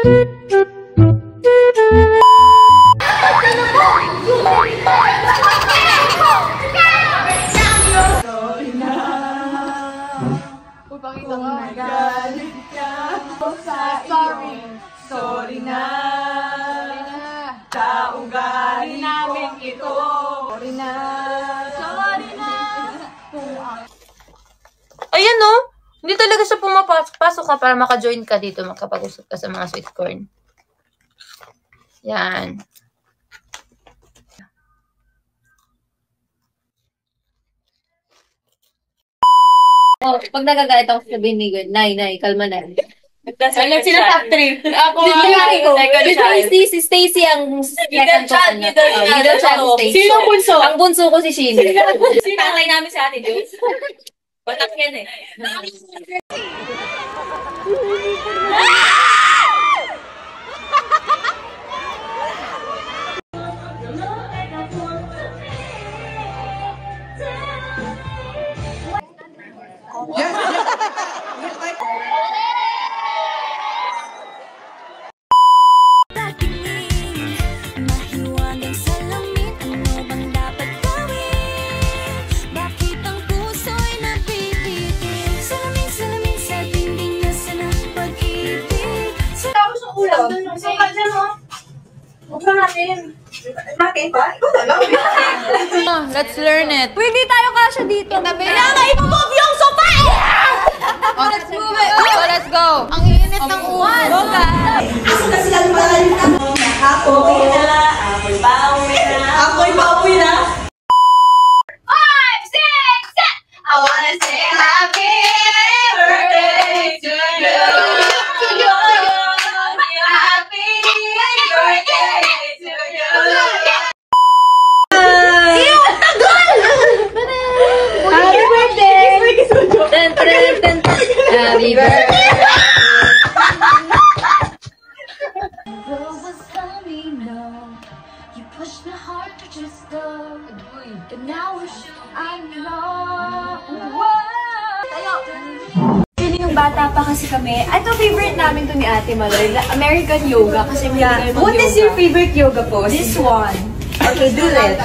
Upakita ka. Nagalit ka. Sorry na. Sa ugali namin ito. Sorry na. Ayan no. Hindi talaga siya pumapasok ka para maka-join ka dito. Makapag-usap ka sa mga sweet corn. Yan. Oh, pag nagagalit ako sabihin ni God, Nay, kalma na. Alam sila top 3. Ako si Stacy ang middle child. Sino ang bunso? Ang bunso ko si Shin. Tatay namin si Ate Diyos. Batak yan eh. Let's learn it. Hindi tayo kasya dito. Kailangan i-move yung sofa! Oh, let's move it. Oh, let's go. Ang init ng uwan. Ako kasi lang malalim na. Ako'y na. Ako'y pauwi na. 5, 6, 7. I wanna say happy birthday to you. Happy birthday to you. Happy birthday! Happy birthday! Bata pa kasi kami. Ito, favorite namin to ni Ate Maloy. American yoga. Kasi Yeah. What is your favorite yoga pose? This one. Okay, do it.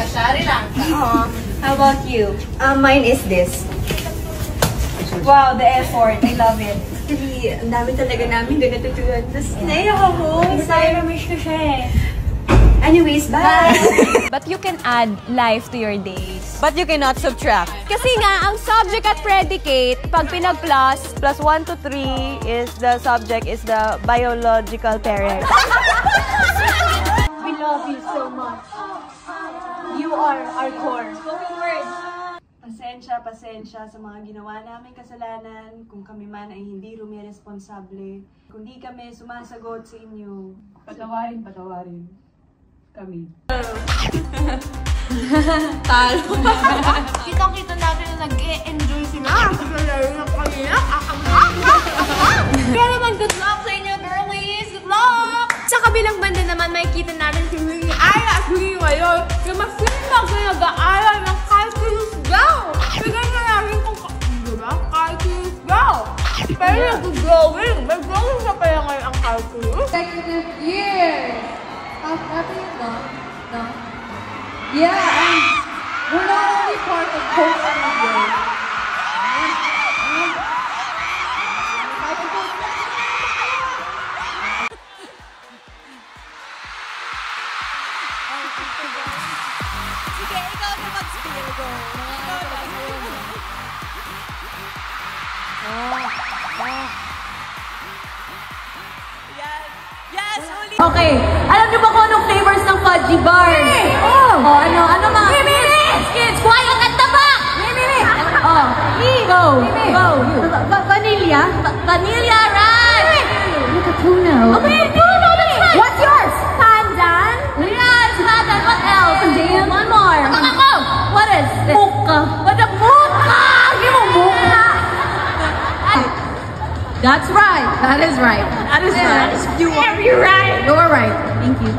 How about you? Mine is this. Wow, the effort. I love it. Actually, ang dami talaga namin doon natutunan. Tapos, naiyak ako. Na-miss ko siya eh. Anyways, bye! But you can add life to your days. But you cannot subtract. Kasi nga, ang subject at predicate, pag pinag-plus, plus 1 to 3 is the subject, is the biological parent. We love you so much. You are our core. Pasensya sa mga ginawa namin kasalanan. Kung kami man ay hindi responsable. Kung di kami sumasagot sa inyo. Patawarin kami. Talo. Kitang-kita natin na nag-e-enjoy sila. Lalo na kanina. Kaya naman, good luck sa inyo, girlies. Good luck! Sa kabilang banda naman, makikita natin si Winnie Aya at Winnie ngayon na mag-feedback na nag-aaral ng calculus go! Bigyan na namin kung diba? Calculus go! Pero nag-growing. May growing na pala ngayon ang calculus. Consecutive years of everything. No? Yeah, and we're not only part of Hope and Growth. Sige, ikaw na mag-spill. Go. Yes, uli. Okay, alam niyo ba kung anong flavors ng fudgy bar? Oh, ano mga? Kids, quiet at the back! Oh, go! Vanilla? Vanilla, right! Look at Puno. Okay, Puno, that's right! What's yours? Pandan? Yes, pandan. What else? Pandan. One more. Ako! What is this? Mocha. What the mocha? Give mo mocha. That's right. That is right. That is right. You're right. You're right. Thank you.